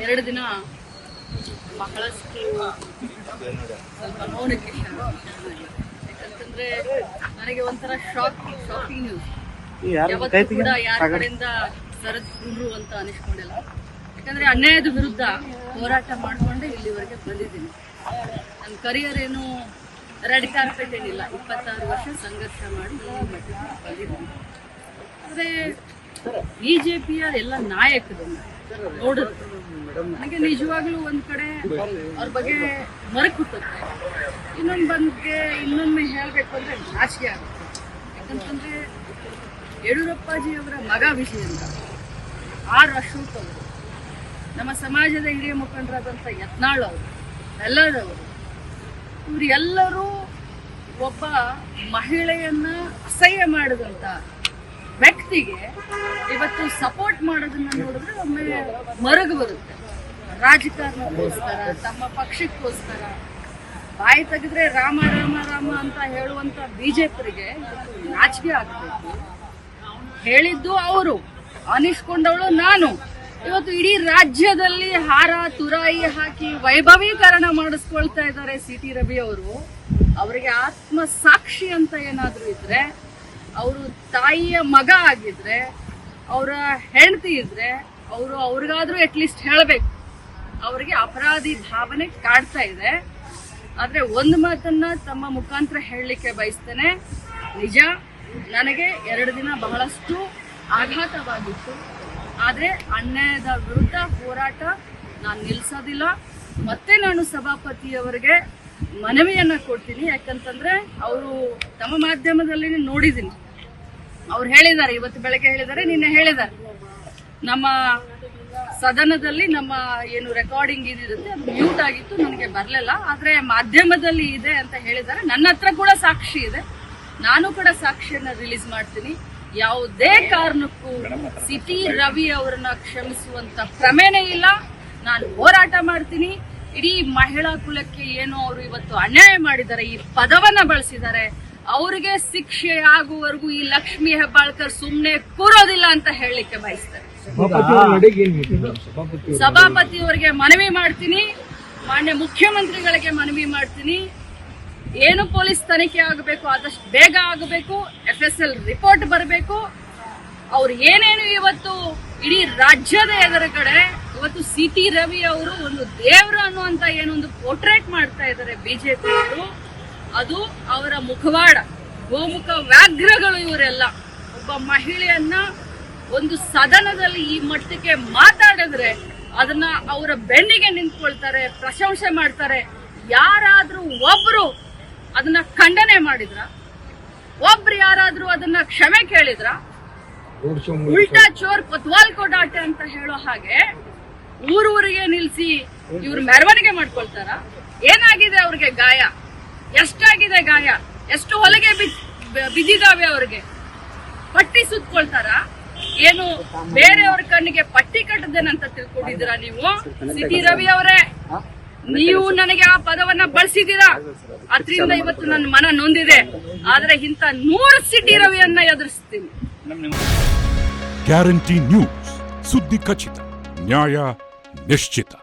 2 ದಿನ ಬಹಳಷ್ಟು ಸ್ವಲ್ಪ ಮೌನಕ್ಕೆ ಯಾಕಂತಂದ್ರೆ ನನಗೆ ಒಂಥರ ಶಾಕಿಂಗ್ ನ್ಯೂಸ್. ಯಾವತ್ತೂ ಕೂಡ ಯಾರ ಕಡೆಯಿಂದ ಸರಿದ್ರು ಅಂತ ಅನಿಸ್ಕೊಂಡಿಲ್ಲ. ಯಾಕಂದ್ರೆ ಅನ್ಯಾಯದ ವಿರುದ್ಧ ಹೋರಾಟ ಮಾಡಿಕೊಂಡೆ ಇಲ್ಲಿವರೆಗೆ ಬಂದಿದ್ದೀನಿ. ನನ್ನ ಕರಿಯರ್ ಏನು ರೆಡ್ ಕಾರ್ಪೆಟ್ ಏನಿಲ್ಲ, 26 ವರ್ಷ ಸಂಘರ್ಷ ಮಾಡಿ ಬಂದಿದ್ದೀನಿ. ಆದರೆ ಬಿಜೆಪಿಯ ಎಲ್ಲ ನಾಯಕರನ್ನ ನೋಡಿದ್ರು ನನಗೆ ನಿಜವಾಗ್ಲೂ ಒಂದ್ ಕಡೆ ಅವ್ರ ಬಗ್ಗೆ ಮರಕುತ್ತೆ. ಇನ್ನೊಮ್ಮೆ ಹೇಳ್ಬೇಕು ಅಂದ್ರೆ ನಾಚಿಕೆ ಆಗುತ್ತೆ. ಯಾಕಂತಂದ್ರೆ ಯಡಿಯೂರಪ್ಪಾಜಿ ಅವರ ಮಗ ವಿಜಯೇಂದ್ರ, ಆರ್ ಅಶೋಕ್ ಅವರು, ನಮ್ಮ ಸಮಾಜದ ಹಿರಿಯ ಮುಖಂಡರಾದಂಥ ಯತ್ನಾಳ್ ಅವರು, ಎಲ್ಲರವರು, ಇವರೆಲ್ಲರೂ ಒಬ್ಬ ಮಹಿಳೆಯನ್ನ ಅಸಹ್ಯ ಮಾಡಿದಂತ ವ್ಯಕ್ತಿಗೆ ಇವತ್ತು ಸಪೋರ್ಟ್ ಮಾಡೋದನ್ನ ನೋಡಿದ್ರೆ ಒಮ್ಮೆ ಮರಗು ಬರುತ್ತೆ. ರಾಜಕಾರಣಕ್ಕೋಸ್ಕರ, ತಮ್ಮ ಪಕ್ಷಕ್ಕೋಸ್ಕರ ಬಾಯಿ ತೆಗೆದ್ರೆ ರಾಮ ರಾಮ ರಾಮ ಅಂತ ಹೇಳುವಂತ ಬಿಜೆಪಿಗೆ ನಾಚಿಕೆ ಆಗಬೇಕು. ಹೇಳಿದ್ದು ಅವರು, ಅನಿಸ್ಕೊಂಡವಳು ನಾನು. ಇವತ್ತು ಇಡೀ ರಾಜ್ಯದಲ್ಲಿ ಹಾರ ತುರಾಯಿ ಹಾಕಿ ವೈಭವೀಕರಣ ಮಾಡಿಸ್ಕೊಳ್ತಾ ಇದ್ದಾರೆ ಸಿ.ಟಿ. ರವಿ ಅವರು. ಅವರಿಗೆ ಆತ್ಮ ಸಾಕ್ಷಿ ಅಂತ ಏನಾದ್ರೂ ಇದ್ರೆ, ಅವರು ತಾಯಿಯ ಮಗ ಆಗಿದ್ರೆ, ಅವರ ಹೆಂಡತಿ ಇದ್ರೆ, ಅವ್ರಿಗಾದ್ರೂ ಅಟ್ಲೀಸ್ಟ್ ಹೇಳಬೇಕು. ಅವರಿಗೆ ಅಪರಾಧಿ ಭಾವನೆ ಕಾಡ್ತಾ ಇದೆ. ಆದ್ರೆ ಒಂದು ಮಾತನ್ನ ತಮ್ಮ ಮುಖಾಂತರ ಹೇಳಲಿಕ್ಕೆ ಬಯಸ್ತೇನೆ. ನಿಜ, ನನಗೆ 2 ದಿನ ಬಹಳಷ್ಟು ಆಘಾತವಾಗಿತ್ತು. ಆದ್ರೆ ಅನ್ಯಾಯದ ವಿರುದ್ಧ ಹೋರಾಟ ನಾನು ನಿಲ್ಸೋದಿಲ್ಲ. ಮತ್ತೆ ನಾನು ಸಭಾಪತಿಯವರಿಗೆ ಮನವಿಯನ್ನ ಕೊಡ್ತೀನಿ. ಯಾಕಂತಂದ್ರೆ ಅವರು ತಮ್ಮ ಮಾಧ್ಯಮದಲ್ಲಿ ನೋಡಿದ್ದೀನಿ, ಅವ್ರು ಹೇಳಿದ್ದಾರೆ, ಇವತ್ತು ಬೆಳಗ್ಗೆ ಹೇಳಿದ್ದಾರೆ, ನಿನ್ನೆ ಹೇಳಿದ್ದಾರೆ, ನಮ್ಮ ಸದನದಲ್ಲಿ ನಮ್ಮ ಏನು ರೆಕಾರ್ಡಿಂಗ್ ಇದಿರುತ್ತೆ ಅದು ಮ್ಯೂಟ್ ಆಗಿತ್ತು, ನನಗೆ ಬರಲಿಲ್ಲ, ಆದ್ರೆ ಮಾಧ್ಯಮದಲ್ಲಿ ಇದೆ ಅಂತ ಹೇಳಿದ್ದಾರೆ. ನನ್ನ ಹತ್ರ ಕೂಡ ಸಾಕ್ಷಿ ಇದೆ, ನಾನು ಕೂಡ ಸಾಕ್ಷಿಯನ್ನ ರಿಲೀಸ್ ಮಾಡ್ತೀನಿ. ಯಾವುದೇ ಕಾರಣಕ್ಕೂ ಸಿ.ಟಿ. ರವಿ ಅವರನ್ನ ಕ್ಷಮಿಸುವಂತ ಪ್ರಮೇನೇ ಇಲ್ಲ. ನಾನು ಹೋರಾಟ ಮಾಡ್ತೀನಿ. ಇಡೀ ಮಹಿಳಾ ಕುಲಕ್ಕೆ ಏನು ಅವರು ಇವತ್ತು ಅನ್ಯಾಯ ಮಾಡಿದ್ದಾರೆ, ಈ ಪದವನ್ನ ಬಳಸಿದ್ದಾರೆ, ಅವರಿಗೆ ಶಿಕ್ಷೆ ಆಗುವವರೆಗೂ ಈ ಲಕ್ಷ್ಮೀ ಹೆಬ್ಬಾಳ್ಕರ್ ಸುಮ್ಮನೆ ಕೂರೋದಿಲ್ಲ ಅಂತ ಹೇಳಲಿಕ್ಕೆ ಬಯಸ್ತಾರೆ. ಸಭಾಪತಿಯವರಿಗೆ ಮನವಿ ಮಾಡ್ತೀನಿ, ಮಾನ್ಯ ಮುಖ್ಯಮಂತ್ರಿಗಳಿಗೆ ಮನವಿ ಮಾಡ್ತೀನಿ. ಏನು ಪೊಲೀಸ್ ತನಿಖೆ ಆಗಬೇಕು ಆದಷ್ಟು ಬೇಗ ಆಗಬೇಕು. FSL ರಿಪೋರ್ಟ್ ಬರಬೇಕು. ಅವ್ರು ಏನೇನು ಇವತ್ತು ಇಡೀ ರಾಜ್ಯದ ಎದುರುಗಡೆ ಇವತ್ತು ಸಿ.ಟಿ. ರವಿ ಅವರು ಒಂದು ದೇವರು ಅನ್ನುವಂತ ಏನೊಂದು ಪೋರ್ಟ್ರೇಟ್ ಮಾಡ್ತಾ ಇದ್ದಾರೆ ಬಿಜೆಪಿ ಅವರು, ಅದು ಅವರ ಮುಖವಾಡ, ಗೋಮುಖ ವ್ಯಾಘ್ರಗಳು ಇವರೆಲ್ಲ. ಒಬ್ಬ ಮಹಿಳೆಯನ್ನ ಒಂದು ಸದನದಲ್ಲಿ ಈ ಮಟ್ಟಕ್ಕೆ ಮಾತಾಡಿದ್ರೆ ಅದನ್ನ ಅವರ ಬೆನ್ನಿಗೆ ನಿಂತ್ಕೊಳ್ತಾರೆ, ಪ್ರಶಂಸೆ ಮಾಡ್ತಾರೆ. ಯಾರಾದ್ರೂ ಒಬ್ರು ಅದನ್ನ ಖಂಡನೆ ಮಾಡಿದ್ರ, ಒಬ್ರು ಯಾರಾದ್ರೂ ಅದನ್ನ ಕ್ಷಮೆ ಕೇಳಿದ್ರ? ಉಲ್ಟಾ ಚೋರ್ ಕೊತ್ವಾಲ್ ಕೋ ಡಾಟೆ ಅಂತ ಹೇಳೋ ಹಾಗೆ ಊರೂರಿಗೆ ನಿಲ್ಸಿ ಇವ್ರು ಮೆರವಣಿಗೆ ಮಾಡ್ಕೊಳ್ತಾರ. ಏನಾಗಿದೆ ಅವ್ರಿಗೆ ಗಾಯ? ಎಷ್ಟಾಗಿದೆ ಗಾಯ? ಎಷ್ಟು ಹೊಲಗೆ ಬಿದ್ದಿದಾವೆ ಅವ್ರಿಗೆ? ಪಟ್ಟಿ ಸುತ್ಕೊಳ್ತಾರ? ಏನು ಬೇರೆಯವ್ರ ಕಣ್ಣಿಗೆ ಪಟ್ಟಿ ಕಟ್ಟದೇನಂತ ತಿಳ್ಕೊಂಡಿದ್ದೀರಾ ನೀವು? ಸಿ.ಟಿ. ರವಿ ಅವರೇ, ನೀವು ನನಗೆ ಆ ಪದವನ್ನ ಬಳಸಿದ್ದೀರಾ, ಅದರಿಂದ ಇವತ್ತು ನನ್ನ ಮನ ನೊಂದಿದೆ. ಆದ್ರೆ ಇಂಥ 100 ಸಿ.ಟಿ. ರವಿಯನ್ನ ಎದುರಿಸ್ತೀನಿ. ಗ್ಯಾರಂಟಿ ನ್ಯೂಸ್, ಸುದ್ದಿ ಖಚಿತ, ನ್ಯಾಯ ನಿಶ್ಚಿತ.